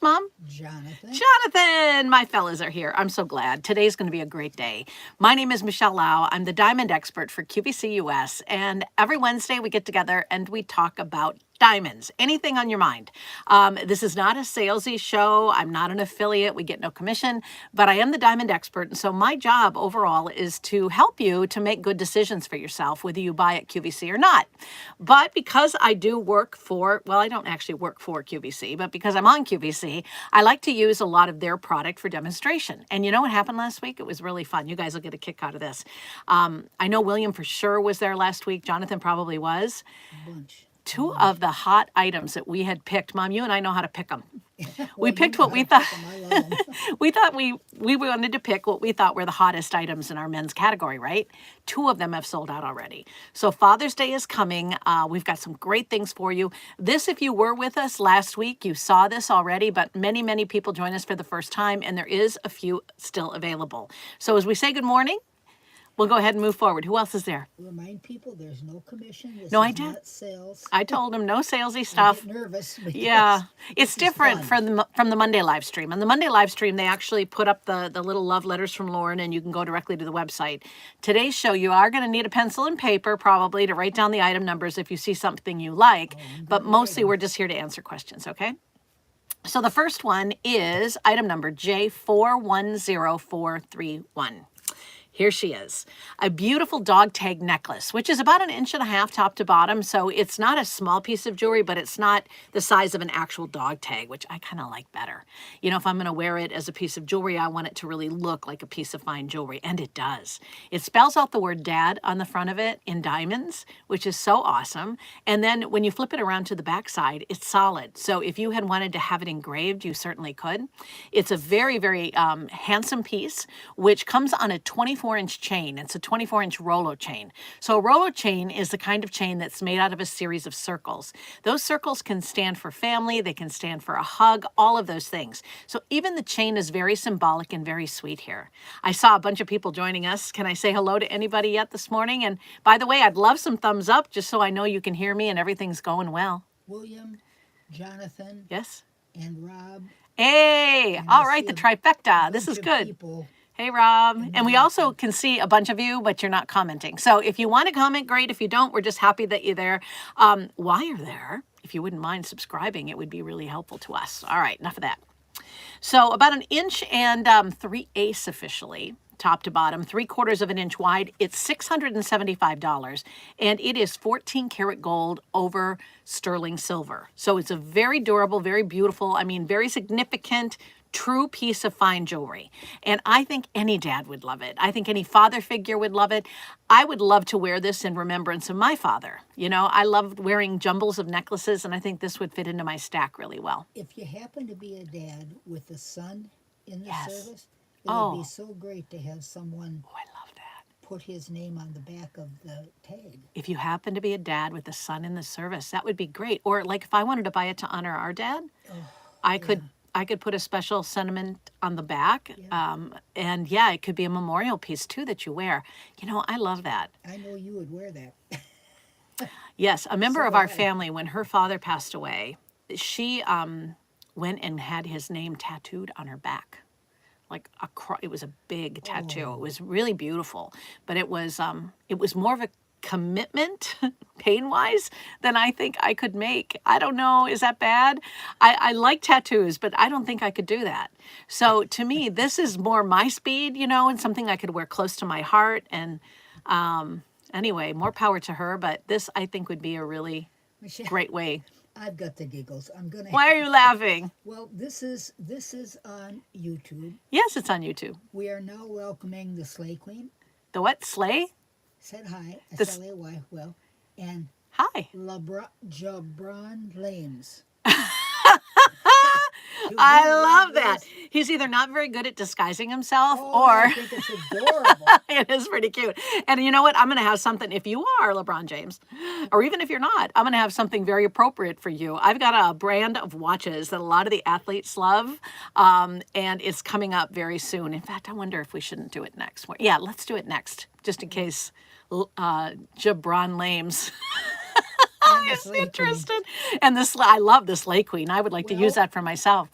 Mom? Jonathan, my fellas are here. I'm so glad. Today's going to be a great day. My name is Michele Lau. I'm the diamond expert for QVC US, and every Wednesday we get together and we talk about diamonds, anything on your mind. This is not a salesy show. I'm not an affiliate. We get no commission, but I am the diamond expert. And so my job overall is to help you to make good decisions for yourself, whether you buy at QVC or not. But because I do work for, well, I don't actually work for QVC, but because I'm on QVC, I like to use a lot of their product for demonstration. And you know what happened last week? It was really fun. You guys will get a kick out of this. I know William for sure was there last week. Jonathan probably was. Two of the hot items that we had picked, Mom, you and I know how to pick them. We picked what we thought. We thought we wanted to pick what we thought were the hottest items in our men's category, right? Two of them have sold out already. So Father's Day is coming. We've got some great things for you. This, if you were with us last week, you saw this already, but many, many people join us for the first time, and there is a few still available. So as we say good morning, we'll go ahead and move forward. Who else is there? Remind people there's no commission. This no, is I did. Not sales. I told them no salesy stuff. I get nervous. Yeah, it's different from the Monday live stream. On the Monday live stream, they actually put up the little love letters from Lauren, and you can go directly to the website. Today's show, you are going to need a pencil and paper probably to write down the item numbers if you see something you like. But mostly, we're just here to answer questions. Okay. So the first one is item number J410431. Here she is, a beautiful dog tag necklace, which is about 1.5 inches top to bottom. So it's not a small piece of jewelry, but it's not the size of an actual dog tag, which I kind of like better. You know, if I'm going to wear it as a piece of jewelry, I want it to really look like a piece of fine jewelry. And it does. It spells out the word dad on the front of it in diamonds, which is so awesome. And then when you flip it around to the back side, it's solid. So if you had wanted to have it engraved, you certainly could. It's a very, very handsome piece, which comes on a 24-inch chain. It's a 24-inch Rolo chain. So a Rolo chain is the kind of chain that's made out of a series of circles. Those circles can stand for family, they can stand for a hug, all of those things. So even the chain is very symbolic and very sweet here. I saw a bunch of people joining us. Can I say hello to anybody yet this morning? And by the way, I'd love some thumbs up just so I know you can hear me and everything's going well. William, Jonathan, yes, and Rob. Hey, all right, the trifecta. This is good. Hey, Rob. And we also can see a bunch of you, but you're not commenting. So if you want to comment, great. If you don't, we're just happy that you're there. While you're there, if you wouldn't mind subscribing, it would be really helpful to us. All right, enough of that. So about 1 inch and 3/8 officially, top to bottom, 3/4 of an inch wide. It's $675, and it is 14 karat gold over sterling silver. So it's a very durable, very beautiful, I mean, very significant, true piece of fine jewelry. And I think any dad would love it. I think any father figure would love it. I would love to wear this in remembrance of my father. You know, I loved wearing jumbles of necklaces, and I think this would fit into my stack really well. If you happen to be a dad with a son in the service, it would be so great to have someone put his name on the back of the tag. If you happen to be a dad with a son in the service, that would be great. Or like if I wanted to buy it to honor our dad, I could put a special sentiment on the back. And yeah, it could be a memorial piece too that you wear. You know, I love that. I know you would wear that. Yes, a member of our family, when her father passed away, she went and had his name tattooed on her back. Like it was a big tattoo. It was really beautiful, but it was more of a commitment pain-wise than I think I could make. I don't know, is that bad? I like tattoos, but I don't think I could do that. So to me, this is more my speed, you know, and something I could wear close to my heart. And anyway, more power to her, but this I think would be a really great way. I've got the giggles. Why are you laughing? Well, this is on YouTube. Yes, it's on YouTube. We are now welcoming the Slay Queen. The what? Slay? Said hi. S-L-A-Y. Well, and hi. Jabron Lames. I love that. He's either not very good at disguising himself or I think it's adorable. It is pretty cute. And you know what? I'm going to have something, if you are LeBron James, or even if you're not, I'm going to have something very appropriate for you. I've got a brand of watches that a lot of the athletes love, and it's coming up very soon. In fact, I wonder if we shouldn't do it next. Yeah, let's do it next, just in case Jabron Lames is interested. And this, I love this Slay Queen. I would like to use that for myself.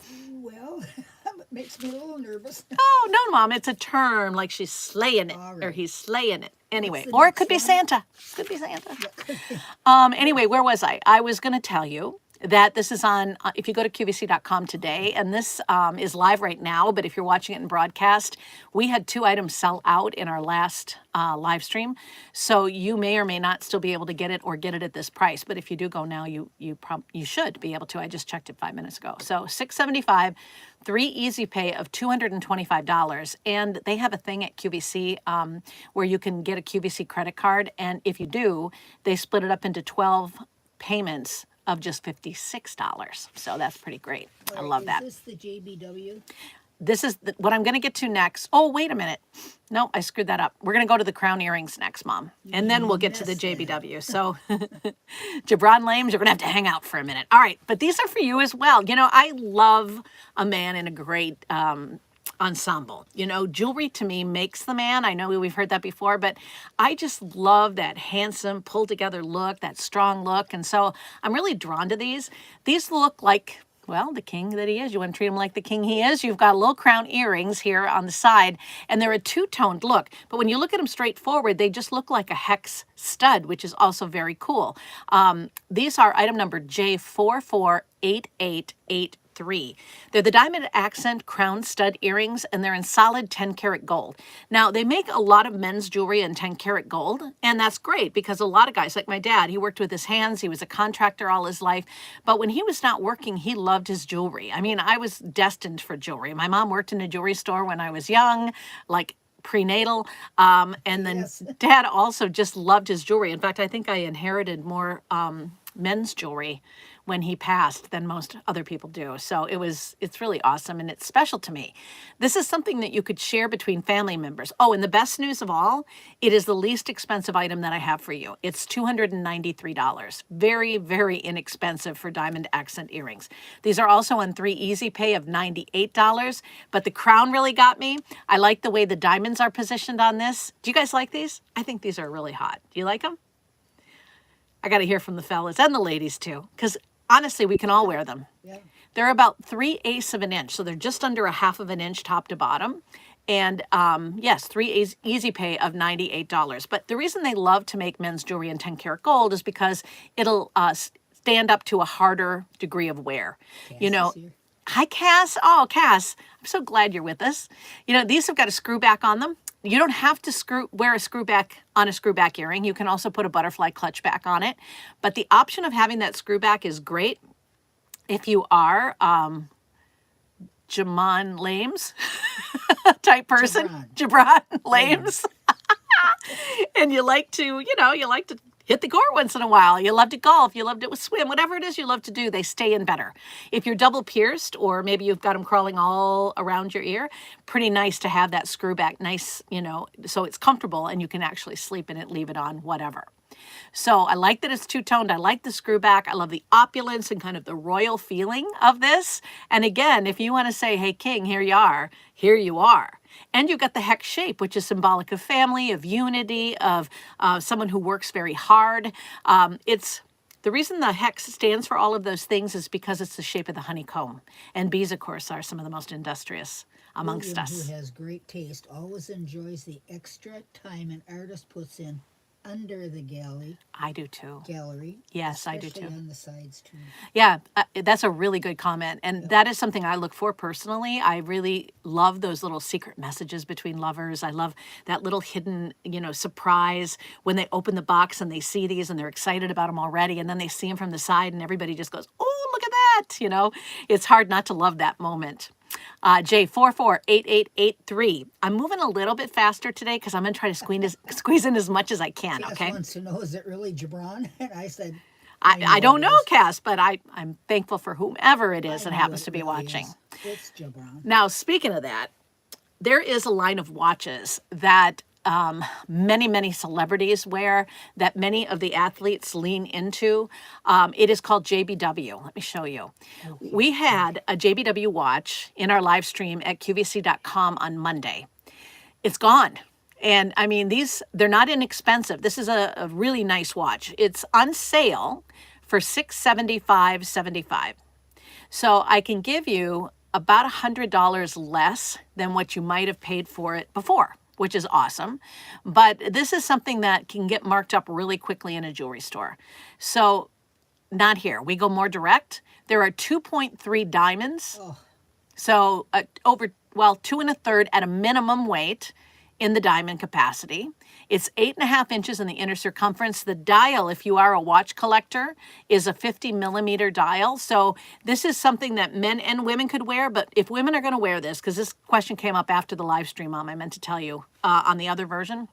Makes me a little nervous. Oh, no, Mom, it's a term, like she's slaying it, All or right. he's slaying it. Anyway, the or it next could be one? Santa. Could be Santa. Yeah. Anyway, where was I? I was going to tell you that this is on, if you go to QVC.com today, and this is live right now, but if you're watching it in broadcast, we had 2 items sell out in our last live stream. So you may or may not still be able to get it or get it at this price. But if you do go now, you should be able to. I just checked it 5 minutes ago. So $675, 3 easy pay of $225. And they have a thing at QVC where you can get a QVC credit card. And if you do, they split it up into 12 payments of just $56. So that's pretty great. I love that. Is this the JBW? This is what I'm going to get to next. Oh, wait a minute. No, I screwed that up. We're going to go to the crown earrings next, Mom. And then we'll get to the JBW. So Jabron Lames, you're going to have to hang out for a minute. All right. But these are for you as well. You know, I love a man in a great ensemble. You know, jewelry to me makes the man. I know we've heard that before, but I just love that handsome, pulled together look, that strong look. And so I'm really drawn to these. These look like, well, the king that he is. You want to treat him like the king he is. You've got little crown earrings here on the side, and they're a two-toned look. But when you look at them straight forward, they just look like a hex stud, which is also very cool. These are item number J448883. They're the diamond accent crown stud earrings, and they're in solid 10 karat gold. Now, they make a lot of men's jewelry in 10 karat gold, and that's great because a lot of guys, like my dad, he worked with his hands. He was a contractor all his life. But when he was not working, he loved his jewelry. I mean, I was destined for jewelry. My mom worked in a jewelry store when I was young, like prenatal. And then Yes. Dad also just loved his jewelry. In fact, I think I inherited more men's jewelry when he passed than most other people do. So it's really awesome, and it's special to me. This is something that you could share between family members. Oh, and the best news of all, it is the least expensive item that I have for you. It's $293. Very, very inexpensive for diamond accent earrings. These are also on 3 easy pay of $98, but the crown really got me. I like the way the diamonds are positioned on this. Do you guys like these? I think these are really hot. Do you like them? I got to hear from the fellas and the ladies too, because honestly, we can all wear them. Yeah. They're about 3/8 of an inch, so they're just under a 1/2 of an inch top to bottom. And yes, 3 easy pay of $98. But the reason they love to make men's jewelry in 10 karat gold is because it'll stand up to a harder degree of wear. You know, hi, Cass. Oh, Cass, I'm so glad you're with us. You know, these have got a screw back on them. You don't have to wear a screw back on a screw back earring. You can also put a butterfly clutch back on it. But the option of having that screw back is great if you are Jamon Lames type person. Jabron Lames. And you like to, hit the court once in a while. You love to golf. You love to swim. Whatever it is you love to do, they stay in better. If you're double pierced, or maybe you've got them crawling all around your ear, pretty nice to have that screw back nice, so it's comfortable and you can actually sleep in it, leave it on, whatever. So I like that it's two-toned. I like the screw back. I love the opulence and kind of the royal feeling of this. And again, if you want to say, hey, king, here you are. And you've got the hex shape, which is symbolic of family, of unity, of someone who works very hard. It's the reason the hex stands for all of those things is because it's the shape of the honeycomb. And bees, of course, are some of the most industrious amongst us. Who has great taste, always enjoys the extra time an artist puts in under the gallery. I do too. Gallery. Yes, I do too. On the sides too. Yeah, that's a really good comment. And that is something I look for personally. I really love those little secret messages between lovers. I love that little hidden, surprise when they open the box and they see these and they're excited about them already. And then they see them from the side and everybody just goes, oh, look at that. It's hard not to love that moment. J448883. I'm moving a little bit faster today because I'm going to try to squeeze in as much as I can, okay? Cass wants to know, is it really Jabron? And I said, I don't know, Cass, but I'm thankful for whomever it is that happens to be watching. It's Jabron. Now, speaking of that, there is a line of watches that many, many celebrities wear, that many of the athletes lean into. It is called JBW. Let me show you. Okay. We had a JBW watch in our live stream at QVC.com on Monday. It's gone. And I mean, they're not inexpensive. This is a really nice watch. It's on sale for $675.75. So I can give you about $100 less than what you might have paid for it before, which is awesome. But this is something that can get marked up really quickly in a jewelry store. So not here. We go more direct. There are 2.3 diamonds. Oh, So over, well, 2 1/3 at a minimum weight in the diamond capacity. It's 8.5 inches in the inner circumference. The dial, if you are a watch collector, is a 50 millimeter dial. So this is something that men and women could wear. But if women are going to wear this, because this question came up after the live stream, Mom, I meant to tell you on the other version.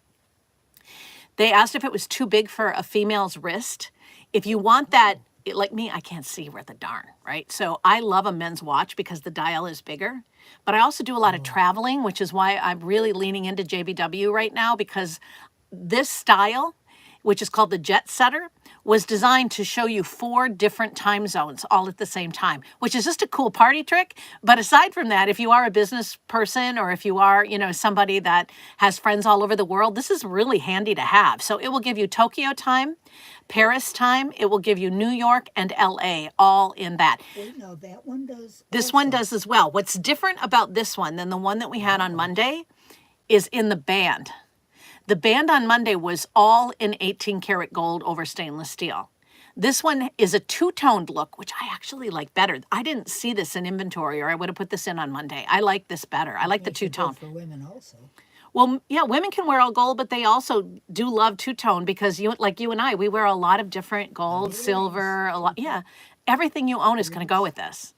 They asked if it was too big for a female's wrist. If you want that, like me, I can't see worth a darn, right? So I love a men's watch because the dial is bigger. But I also do a lot of traveling, which is why I'm really leaning into JBW right now, because this style, which is called the Jet Setter, was designed to show you 4 different time zones all at the same time, which is just a cool party trick. But aside from that, if you are a business person or if you are, somebody that has friends all over the world, this is really handy to have. So it will give you Tokyo time, Paris time, it will give you New York and LA all in that. wait, no, that one does. This also. one does as well. What's different about this one than the one that we had on Monday is in the band. The band on Monday was all in 18 karat gold over stainless steel. This one is a two-toned look, which I actually like better. I didn't see this in inventory, or I would have put this in on Monday. I like this better. I like the Makes it good two-tone. for women also. Well, yeah, women can wear all gold, but they also do love two-tone because you and I, we wear a lot of different gold, silver, a lot. Yeah, everything you own is going to go with this.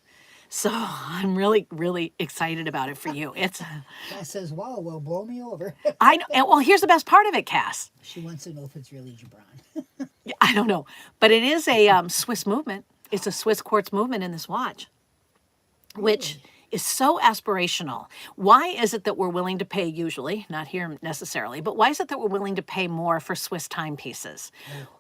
So I'm really, really excited about it for you. It's, Cass says, wow, well, blow me over. I know. And well, here's the best part of it, Cass. She wants to know if it's really Gibran. Yeah, I don't know, but it is a Swiss movement. It's a Swiss quartz movement in this watch, which is so aspirational. Why is it that we're willing to pay usually, not here necessarily, but why is it that we're willing to pay more for Swiss timepieces?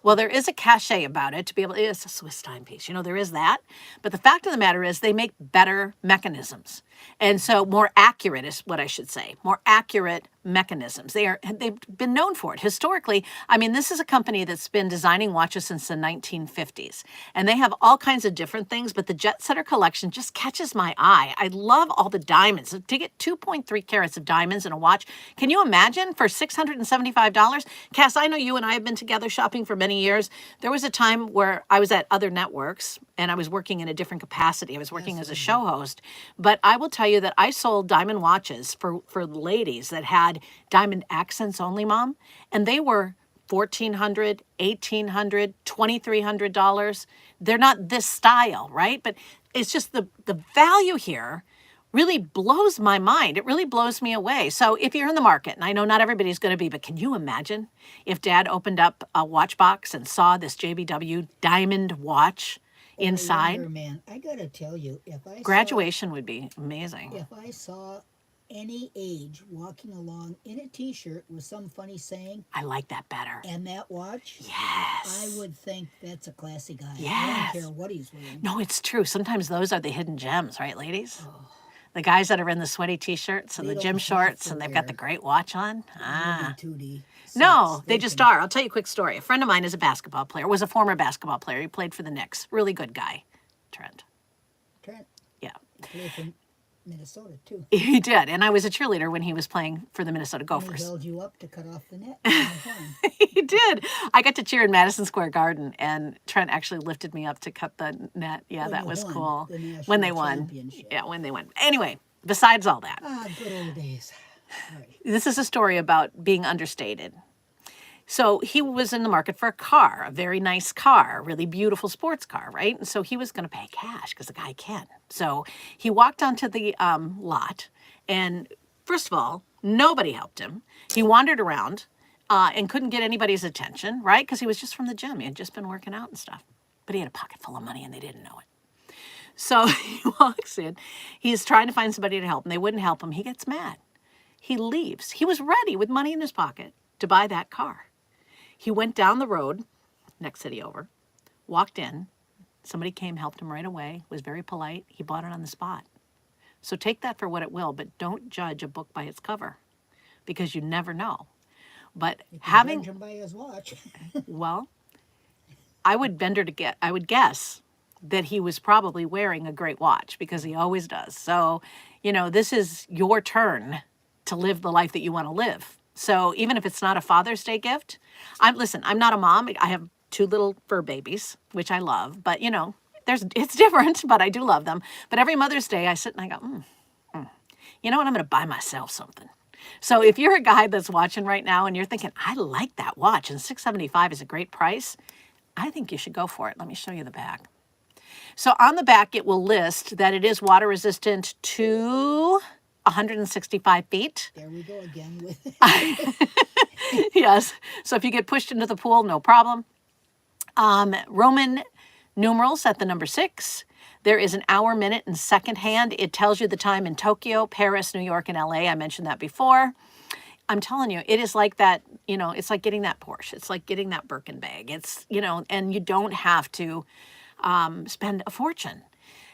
Well, there is a cachet about it to be able, it's a Swiss timepiece, there is that. But the fact of the matter is they make better mechanisms. And so more accurate is what I should say, more accurate mechanisms. They've been known for it historically. I mean, this is a company that's been designing watches since the 1950s, and they have all kinds of different things, but the Jet Setter collection just catches my eye. I love all the diamonds. To get 2.3 carats of diamonds in a watch, can you imagine for $675? Cass, I know you and I have been together shopping for many years. There was a time where I was at other networks and I was working in a different capacity. I was working as a show host, but I will tell you that I sold diamond watches for ladies that had diamond accents only, Mom, and they were $1,400, $1,800, $2,300. They're not this style, right? But it's just the value here really blows my mind. It really blows me away. So if you're in the market, and I know not everybody's going to be, but can you imagine if Dad opened up a watch box and saw this JBW diamond watch inside? Younger man, I gotta tell you, Graduation would be amazing. If I saw any age walking along in a T-shirt with some funny saying, I like that better. And that watch, yes, I would think that's a classy guy. Yes. I don't care what he's wearing. No, it's true. Sometimes those are the hidden gems, right, ladies? Oh. The guys that are in the sweaty T-shirts and the gym shorts, and they've got the great watch on. No, they just are. I'll tell you a quick story. A friend of mine is a basketball player, was a former basketball player. He played for the Knicks. Really good guy, Trent. Yeah. He played for Minnesota, too. He did. And I was a cheerleader when he was playing for the Minnesota Gophers. He held you up to cut off the net. He did. I got to cheer in Madison Square Garden, and Trent actually lifted me up to cut the net. Yeah, that was cool. When they won. Yeah, when they won. Anyway, besides all that. Good old days. Right. This is a story about being understated. So he was in the market for a car, a very nice car, a really beautiful sports car, right? And so he was going to pay cash because the guy can. So he walked onto the lot, and first of all, nobody helped him. He wandered around and couldn't get anybody's attention, right? Because he was just from the gym. He had just been working out and stuff. But he had a pocket full of money, and they didn't know it. So he walks in. He's trying to find somebody to help, and they wouldn't help him. He gets mad. He leaves. He was ready with money in his pocket to buy that car. He went down the road, next city over, walked in. Somebody came, helped him right away, was very polite. He bought it on the spot. So take that for what it will, but don't judge a book by its cover because you never know. But having judge him by his watch. well, I would guess that he was probably wearing a great watch because he always does. So, you know, this is your turn to live the life that you want to live. So even if it's not a Father's Day gift, listen, I'm not a mom. I have 2 little fur babies, which I love, but you know, it's different, but I do love them. But every Mother's Day I sit and I go, you know what? I'm going to buy myself something. So if you're a guy that's watching right now and you're thinking, I like that watch and $675 is a great price, I think you should go for it. Let me show you the back. So on the back, it will list that it is water resistant to 165 feet. There we go again with Yes. So if you get pushed into the pool, no problem. Roman numerals at the number 6. There is an hour, minute, and second hand. It tells you the time in Tokyo, Paris, New York, and LA. I mentioned that before. I'm telling you, it is like that, you know, it's like getting that Porsche. It's like getting that Birkin bag. It's, you know, and you don't have to spend a fortune.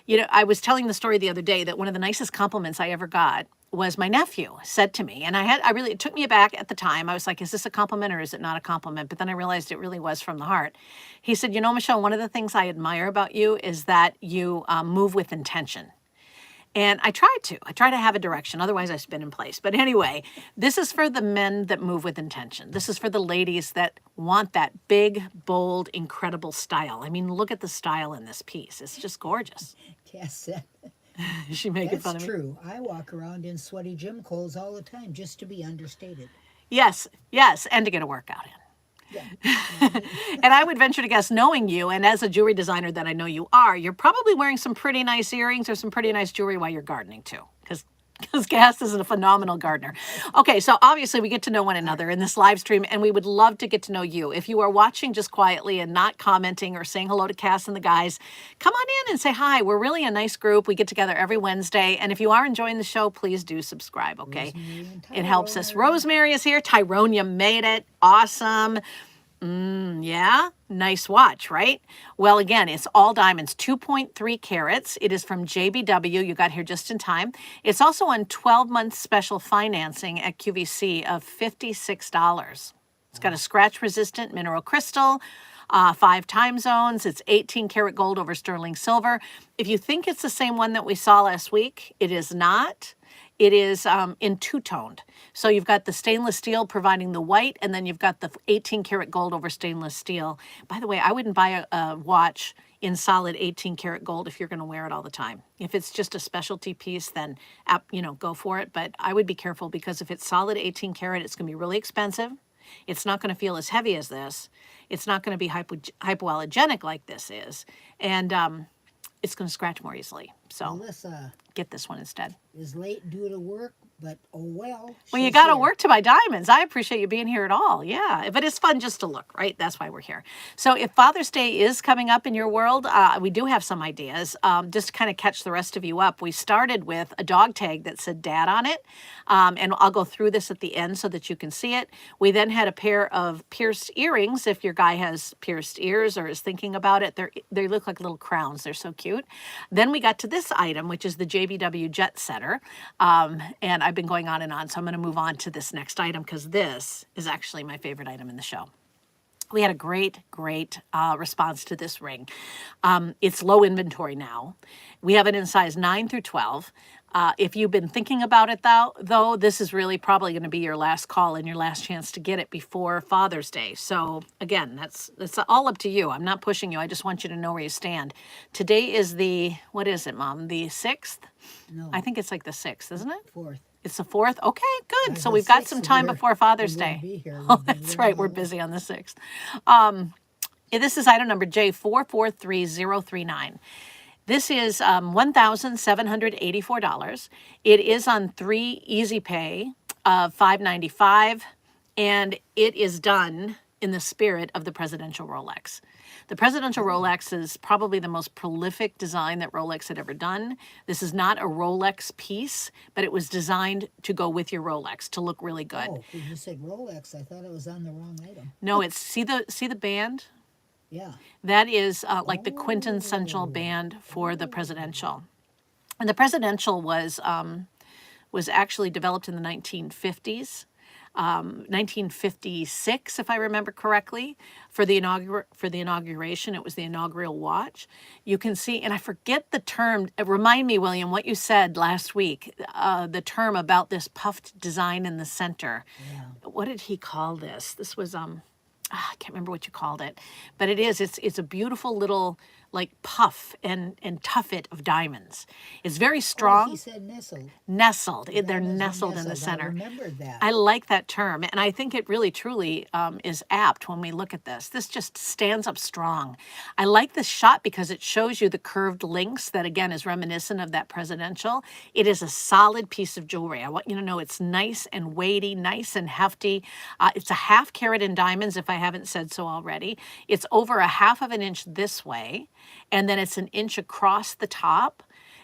You know, I was telling the story the other day that one of the nicest compliments I ever got was my nephew said to me, and it took me aback at the time. I was like, is this a compliment or is it not a compliment? But then I realized it really was from the heart. He said, you know, Michelle, one of the things I admire about you is that you move with intention. And I try to have a direction. Otherwise, I spin in place. But anyway, this is for the men that move with intention. This is for the ladies that want that big, bold, incredible style. I mean, look at the style in this piece. It's just gorgeous. Cass said, Is she making fun of that's me? true. I walk around in sweaty gym clothes all the time just to be understated. Yes, and to get a workout in. Yeah. And I would venture to guess, knowing you, and as a jewelry designer that I know you are, you're probably wearing some pretty nice earrings or some pretty nice jewelry while you're gardening too, because Cass is a phenomenal gardener. Okay, so obviously we get to know one another in this live stream, and we would love to get to know you. If you are watching just quietly and not commenting or saying hello to Cass and the guys, come on in and say hi. We're really a nice group. We get together every Wednesday, and if you are enjoying the show, please do subscribe, okay? It helps us. Rosemary is here. Tyrone, you made it. Awesome. Yeah, nice watch, right? Well, again, it's all diamonds, 2.3 carats. It is from JBW. You got here just in time. It's also on 12-month special financing at QVC of $56. It's got a scratch-resistant mineral crystal, 5 time zones. It's 18 karat gold over sterling silver. If you think it's the same one that we saw last week, it is not. It is in two-toned. So you've got the stainless steel providing the white, and then you've got the 18 karat gold over stainless steel. By the way, I wouldn't buy a watch in solid 18 karat gold if you're going to wear it all the time. If it's just a specialty piece, then, you know, go for it. But I would be careful, because if it's solid 18 karat, it's going to be really expensive. It's not going to feel as heavy as this. It's not going to be hypoallergenic like this is. And it's going to scratch more easily. So Alyssa get this one instead. is late due to work, but oh well. Well, you she's got to here. work to buy diamonds. I appreciate you being here at all. Yeah, but it's fun just to look, right? That's why we're here. So if Father's Day is coming up in your world, we do have some ideas. Just to kind of catch the rest of you up, we started with a dog tag that said Dad on it. And I'll go through this at the end so that you can see it. We then had a pair of pierced earrings. If your guy has pierced ears or is thinking about it, they look like little crowns. They're so cute. Then we got to this item, which is the JBW Jet Setter. And I've been going on and on, so I'm going to move on to this next item, because this is actually my favorite item in the show. We had a great response to this ring. It's low inventory now. We have it in size 9 through 12. If you've been thinking about it, though, this is really probably going to be your last call and your last chance to get it before Father's Day. So again, that's all up to you. I'm not pushing you. I just want you to know where you stand. Today is what is it, Mom? The 6th? No. I think it's like the 6th, isn't it? 4th. It's the 4th? Okay, good. So The we've got 6th, some time before Father's we won't Day. be here. Oh, We'll be that's right. We're living busy on the 6th. This is item number J443039. This is $1,784. It is on 3 easy pay of $595, and it is done in the spirit of the presidential Rolex. The presidential Rolex is probably the most prolific design that Rolex had ever done. This is not a Rolex piece, but it was designed to go with your Rolex to look really good. Oh, when you said Rolex, I thought it was on the wrong item. No, it's see the band? Yeah. That is like the quintessential band for the presidential. And the presidential was actually developed in the 1950s. 1956, if I remember correctly, for the inauguration. It was the inaugural watch. You can see, and I forget the term. Remind me, William, what you said last week. The term about this puffed design in the center. Yeah. What did he call this? This was I can't remember what you called it, but it's a beautiful little like puff and tuffet of diamonds. It's very Oh, strong. he said nestled. Nestled. They're Diamonds are nestled in the I center. remember that. I like that term, and I think it really truly is apt when we look at this. This just stands up strong. I like this shot because it shows you the curved links that, again, is reminiscent of that presidential. It is a solid piece of jewelry. I want you to know it's nice and weighty, nice and hefty. It's a 1/2 carat in diamonds, if I haven't said so already. It's over a 1/2 inch this way, and then it's an inch across the top,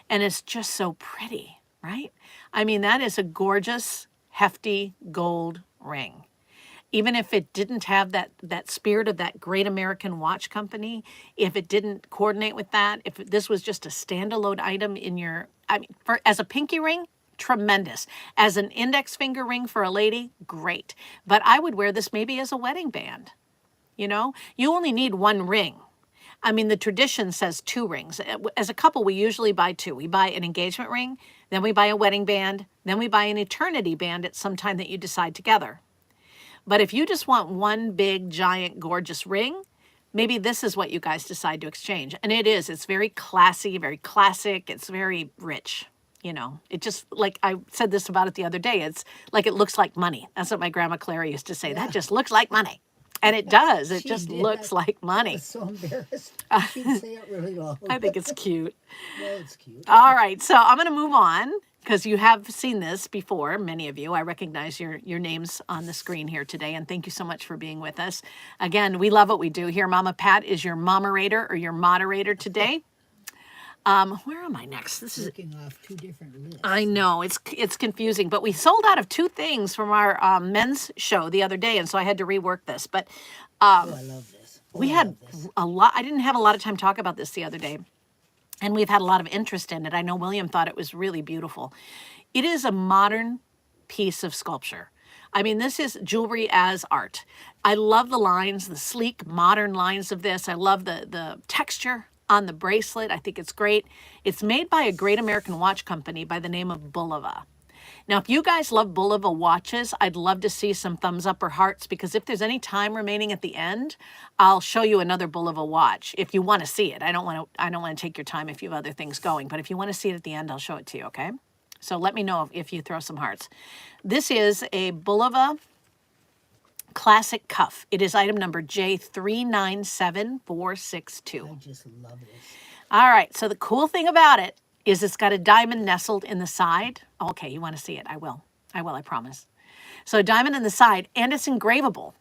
and it's just so pretty, right? I mean, that is a gorgeous, hefty gold ring. Even if it didn't have that spirit of that great American watch company, if it didn't coordinate with that, if this was just a standalone item in your, I mean, as a pinky ring, tremendous. As an index finger ring for a lady, great. But I would wear this maybe as a wedding band. You know, you only need one ring. I mean, the tradition says 2 rings. As a couple, we usually buy 2. We buy an engagement ring, then we buy a wedding band, then we buy an eternity band at some time that you decide together. But if you just want one big, giant, gorgeous ring, maybe this is what you guys decide to exchange. And it is. It's very classy, very classic. It's very rich. You know, it just, like I said this about it the other day, it's like it looks like money. That's what my grandma Clara used to say. Yeah. That just looks like money. And it does. It She just did. looks like I money. was so embarrassed. She'd say it really low. I think it's cute. Well, it's cute. All right, so I'm going to move on because you have seen this before, many of you. I recognize your names on the screen here today, and thank you so much for being with us. Again, we love what we do here. Mama Pat is your moderator or your moderator today. Where am I next? This is Working off 2 different lists. I know it's confusing, but we sold out of 2 things from our men's show the other day, and so I had to rework this. But Oh, I love this. Oh, we I had love this. a lot. I didn't have a lot of time to talk about this the other day, and we've had a lot of interest in it. I know William thought it was really beautiful. It is a modern piece of sculpture. I mean, this is jewelry as art. I love the lines, the sleek, modern lines of this. I love the texture on the bracelet. I think it's great. It's made by a great American watch company by the name of Bulova. Now, if you guys love Bulova watches, I'd love to see some thumbs up or hearts, because if there's any time remaining at the end, I'll show you another Bulova watch if you want to see it. I don't want to take your time if you have other things going, but if you want to see it at the end, I'll show it to you, okay? So let me know if you throw some hearts. This is a Bulova classic cuff. It is item number J397462. I just love this. All right, so the cool thing about it is it's got a diamond nestled in the side. Okay, you want to see it? I will, I promise. So a diamond in the side, and it's engravable.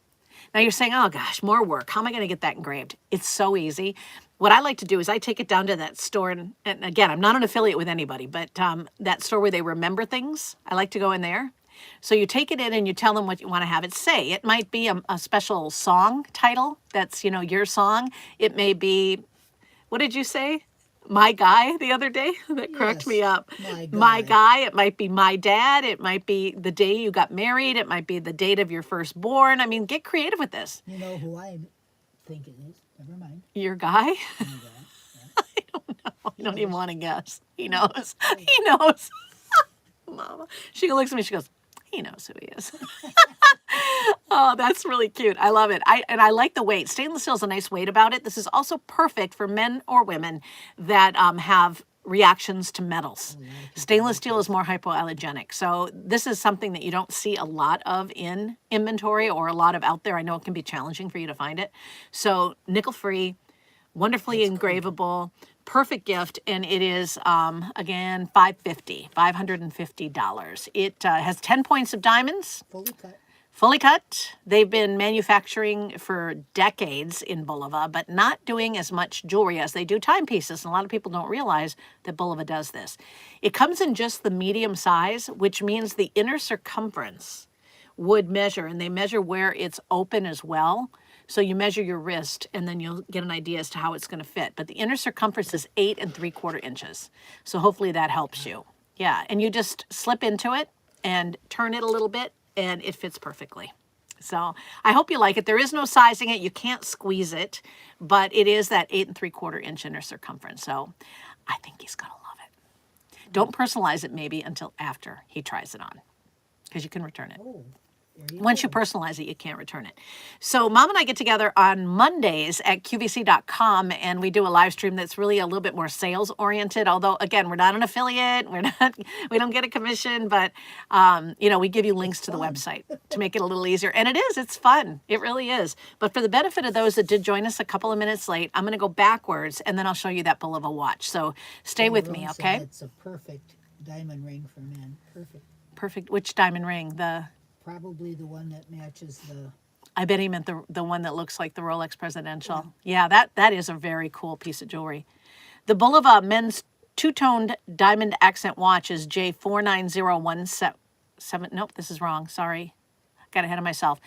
Now you're saying, oh gosh, more work. How am I going to get that engraved? It's so easy. What I like to do is I take it down to that store, and again, I'm not an affiliate with anybody, but that store where they remember things, I like to go in there. So you take it in and you tell them what you want to have it say. It might be a special song title that's, you know, your song. It may be, what did you say? My guy the other day? That cracked me Yes, up. my guy. My guy. It might be my dad. It might be the day you got married. It might be the date of your firstborn. I mean, get creative with this. You know who I think it is? Never mind. Your guy? My guy. I don't know. I don't even want to guess. He knows. He knows. Mama. She looks at me. She goes, he knows who he is. Oh, that's really cute. I love it. I like the weight. Stainless steel is a nice weight about it. This is also perfect for men or women that have reactions to metals. Stainless steel is more hypoallergenic. So this is something that you don't see a lot of in inventory or a lot of out there. I know it can be challenging for you to find it. So nickel-free, wonderfully engravable, perfect gift, and it is, again, $550. It has 10 points of diamonds. Fully cut. Fully cut. They've been manufacturing for decades in Bulova, but not doing as much jewelry as they do timepieces. And a lot of people don't realize that Bulova does this. It comes in just the medium size, which means the inner circumference would measure, and they measure where it's open as well. So you measure your wrist, and then you'll get an idea as to how it's going to fit. But the inner circumference is 8 3/4 inches. So hopefully that helps you. Yeah, and you just slip into it and turn it a little bit, and it fits perfectly. So I hope you like it. There is no sizing it. You can't squeeze it, but it is that 8 3/4 inch inner circumference. So I think he's going to love it. Don't personalize it maybe until after he tries it on, because you can return it. Oh, Once you personalize it, you can't return it. So Mom and I get together on Mondays at QVC.com, and we do a live stream that's really a little bit more sales oriented. Although, again, we're not an affiliate. We don't get a commission, but, we give you links to the website to make it a little easier. And it's fun. It really is. But for the benefit of those that did join us a couple of minutes late, I'm going to go backwards, and then I'll show you that Bulova watch. So stay with me, okay? It's a perfect diamond ring for men. Perfect. Perfect. Which diamond ring? Probably the one that matches the... I bet he meant the one that looks like the Rolex Presidential. Yeah, that is a very cool piece of jewelry. The Bulova men's two-toned diamond accent watch is J49017. Nope, this is wrong. Sorry. Got ahead of myself.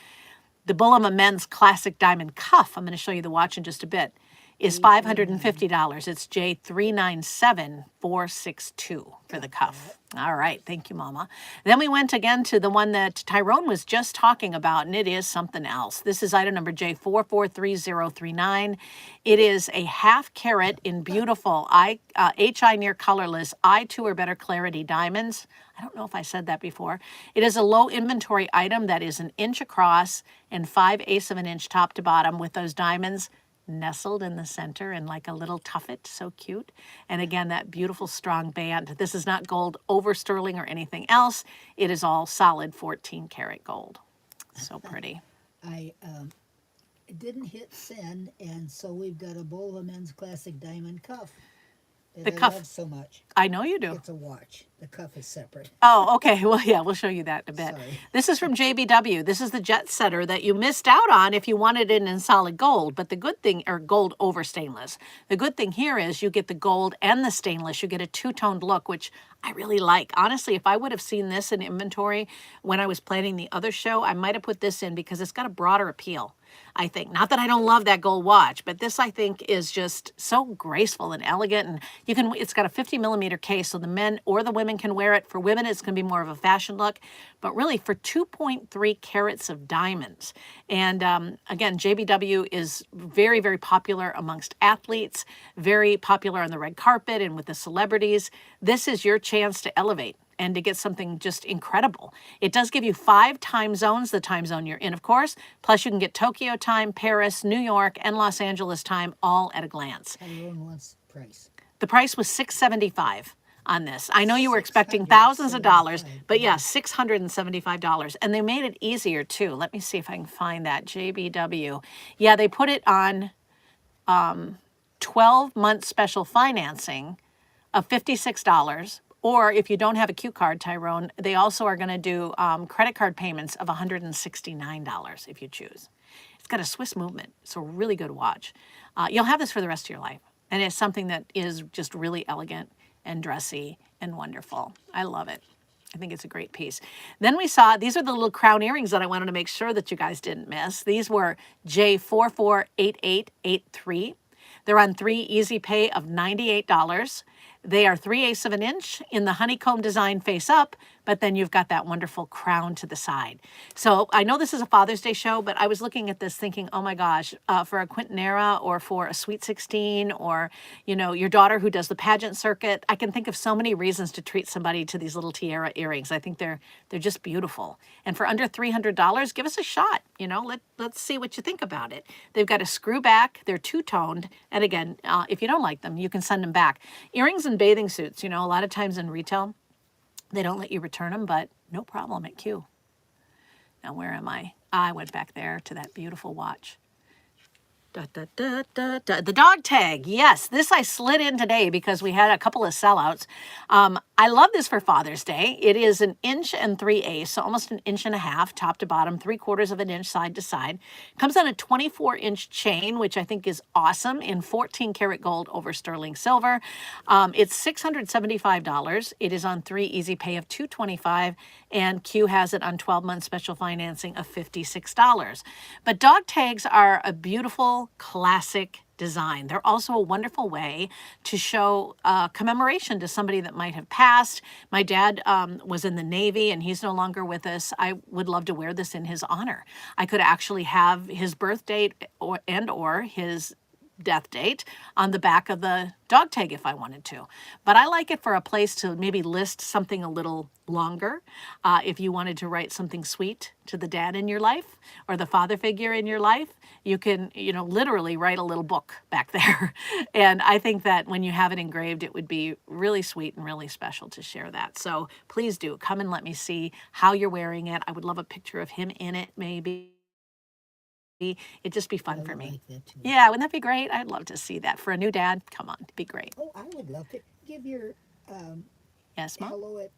The Bulova men's classic diamond cuff, I'm going to show you the watch in just a bit, is $550. It's J397462 for the cuff. All right. Thank you, Mama. Then we went again to the one that Tyrone was just talking about, and it is something else. This is item number J443039. It is a half carat in beautiful HI near colorless I2 or better clarity diamonds. I don't know if I said that before. It is a low inventory item that is 1 inch across and 5/8 of an inch top to bottom with those diamonds nestled in the center in like a little tuffet. So cute. And again, that beautiful strong band. This is not gold over sterling or anything else. It is all solid 14 karat gold. So pretty. I didn't hit send, and so we've got a Bulova men's classic diamond cuff that I love so much. I know you do. It's a watch. The cuff is separate. Oh, okay. Well, yeah, we'll show you that in a bit. Sorry. This is from JBW. This is the jet setter that you missed out on if you wanted it in solid gold. But the good thing, or gold over stainless. The good thing here is you get the gold and the stainless. You get a two-toned look, which I really like. Honestly, if I would have seen this in inventory when I was planning the other show, I might have put this in because it's got a broader appeal, I think. Not that I don't love that gold watch, but this I think is just so graceful and elegant. And it's got a 50 millimeter case, so the men or the women can wear it. For women, it's going to be more of a fashion look, but really for 2.3 carats of diamonds. And again, JBW is very, very popular amongst athletes, very popular on the red carpet and with the celebrities. This is your chance to elevate and to get something just incredible. It does give you 5 time zones, the time zone you're in, of course, plus you can get Tokyo time, Paris, New York, and Los Angeles time all at a glance. Tyrone wants price. The price was $675 on this. I know you were expecting thousands of dollars, but yeah, $675. And they made it easier too. Let me see if I can find that. JBW. Yeah, they put it on 12-month special financing of $56. Or if you don't have a Q card, Tyrone, they also are going to do credit card payments of $169 if you choose. It's got a Swiss movement. It's a really good watch. You'll have this for the rest of your life. And it's something that is just really elegant and dressy and wonderful. I love it. I think it's a great piece. Then we saw, these are the little crown earrings that I wanted to make sure that you guys didn't miss. These were J448883. They're on 3 easy pay of $98. They are 3/8 of an inch in the honeycomb design face up, but then you've got that wonderful crown to the side. So I know this is a Father's Day show, but I was looking at this thinking, oh my gosh, for a Quintanera or for a Sweet 16 or, your daughter who does the pageant circuit, I can think of so many reasons to treat somebody to these little tiara earrings. I think they're just beautiful. And for under $300, give us a shot. Let's see what you think about it. They've got a screw back. They're two-toned. And again, if you don't like them, you can send them back. Earrings and bathing suits, a lot of times in retail, they don't let you return them, but no problem at Q. Now, where am I? I went back there to that beautiful watch. The dog tag. Yes, this I slid in today because we had a couple of sellouts. I love this for Father's Day. It is 1 3/8 inches, so almost 1.5 inches, top to bottom, 3/4 of an inch side to side. Comes on a 24-inch chain, which I think is awesome, in 14 karat gold over sterling silver. It's $675. It is on 3 easy pay of $225, and Q has it on 12-month special financing of $56. But dog tags are a beautiful classic design. They're also a wonderful way to show commemoration to somebody that might have passed. My dad was in the Navy and he's no longer with us. I would love to wear this in his honor. I could actually have his birth date or his death date on the back of the dog tag if I wanted to. But I like it for a place to maybe list something a little longer. If you wanted to write something sweet to the dad in your life or the father figure in your life, you can, literally write a little book back there. And I think that when you have it engraved, it would be really sweet and really special to share that. So please do come and let me see how you're wearing it. I would love a picture of him in it, maybe. It'd just be fun for me. Like that too. Yeah, wouldn't that be great? I'd love to see that. For a new dad, come on, it'd be great. Oh, I would love to give your Yes, Mom? hello at.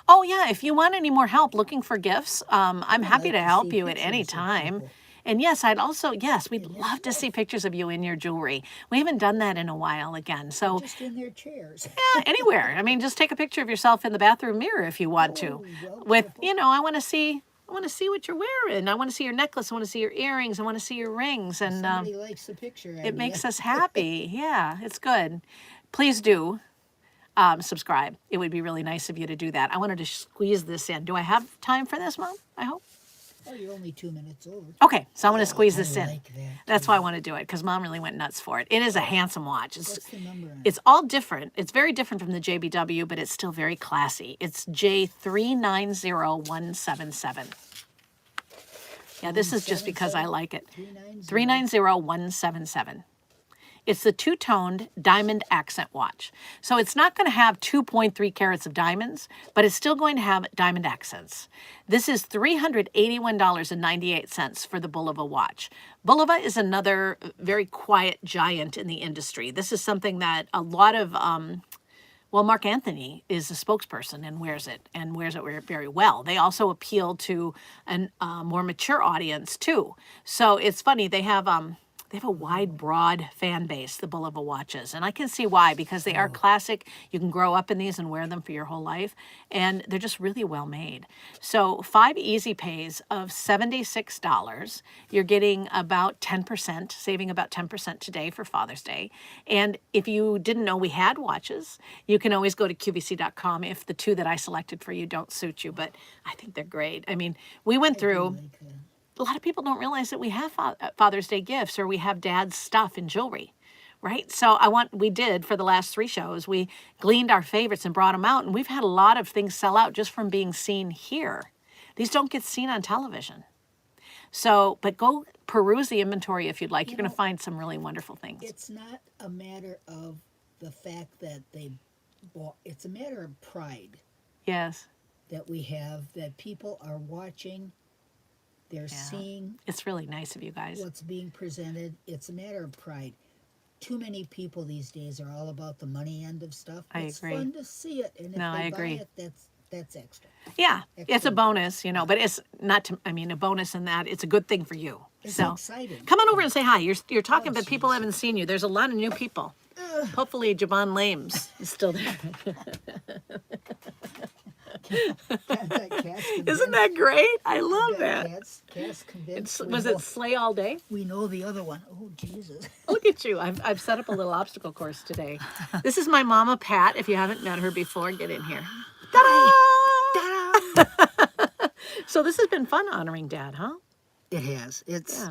Oh, yeah, if you want any more help looking for gifts, I'm I'd happy like to to help see you at any pictures of time. people. And yes, we'd love to see pictures of you in your jewelry. We haven't done that in a while again. So, Just in their chairs. yeah, anywhere. I mean, just take a picture of yourself in the bathroom mirror if you want to. Oh, well, With, wonderful. I want to see what you're wearing. I want to see your necklace. I want to see your earrings. I want to see your rings. And Somebody likes the picture. it makes us happy. Yeah, it's good. Please do subscribe. It would be really nice of you to do that. I wanted to squeeze this in. Do I have time for this, Mom? I hope. Oh, you're only 2 minutes over. Okay, so I'm going to squeeze I this in. like that. That's why I want to do it, because Mom really went nuts for it. It is a handsome watch. What's the number on it? It's all different. It's very different from the JBW, but it's still very classy. It's J390177. Yeah, this is just because I like it. 390. 390177. It's the two-toned diamond accent watch. So it's not going to have 2.3 carats of diamonds, but it's still going to have diamond accents. This is $381.98 for the Bulova watch. Bulova is another very quiet giant in the industry. This is something that a lot of, Mark Anthony is a spokesperson and wears it very well. They also appeal to a more mature audience too. So it's funny, they have a wide, broad fan base, the Bulova watches. And I can see why, because they are classic. You can grow up in these and wear them for your whole life. And they're just really well made. So 5 easy pays of $76. You're getting about 10%, saving about 10% today for Father's Day. And if you didn't know we had watches, you can always go to QVC.com if the two that I selected for you don't suit you. But I think they're great. I mean, we went through... Like that. A lot of people don't realize that we have Father's Day gifts or we have dad's stuff and jewelry, right? So we did for the last 3 shows, we gleaned our favorites and brought them out. And we've had a lot of things sell out just from being seen here. These don't get seen on television. So, but go peruse the inventory if you'd like. You're going to find some really wonderful things. It's not a matter of the fact that they bought. It's a matter of pride Yes. that we have, that people are watching. They're seeing It's really nice of you guys. what's being presented. It's a matter of pride. Too many people these days are all about the money end of stuff. I It's agree. fun to see it, and if No, they I buy agree. it, that's extra. Yeah, it's a Excellent. bonus, but it's not, a bonus in that it's a good thing for you. It's So exciting. come on over and say hi. You're talking, Oh, but people haven't seen you. There's a lot of new people. Hopefully Javon Lames is still there. Isn't that great? I love that. Cat's convinced. Was it sleigh all day? We know the other one. Oh, Jesus. Look at you. I've set up a little obstacle course today. This is my mama, Pat. If you haven't met her before, get in here. Ta-da! So this has been fun honoring Dad, huh? It has. It's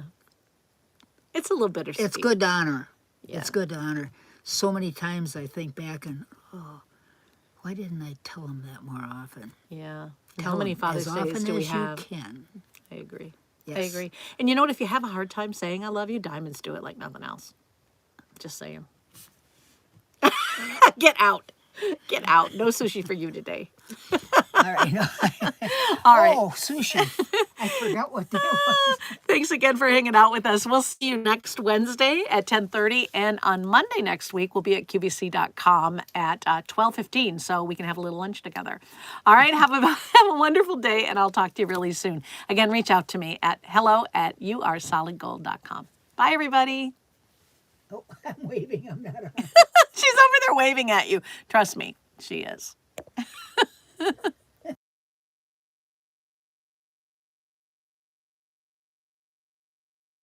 It's a little bittersweet. it's good to honor. Yeah. It's good to honor. So many times I think back and, why didn't I tell him that more often? Yeah. Tell How many him Father's as Days often do we as have? you can. I agree. I Yes. agree. And you know what? If you have a hard time saying I love you, diamonds do it like nothing else. Just saying. Get out. Get out. No sushi for you today. All right. All right. Oh, sushi. I forgot what that was. Thanks again for hanging out with us. We'll see you next Wednesday at 10:30. And on Monday next week, we'll be at QVC.com at 12:15 so we can have a little lunch together. All right. Have a wonderful day, and I'll talk to you really soon. Again, reach out to me at hello@youaresolidgold.com. Bye, everybody. Oh, I'm waving. I'm not on. She's over there waving at you. Trust me, she is.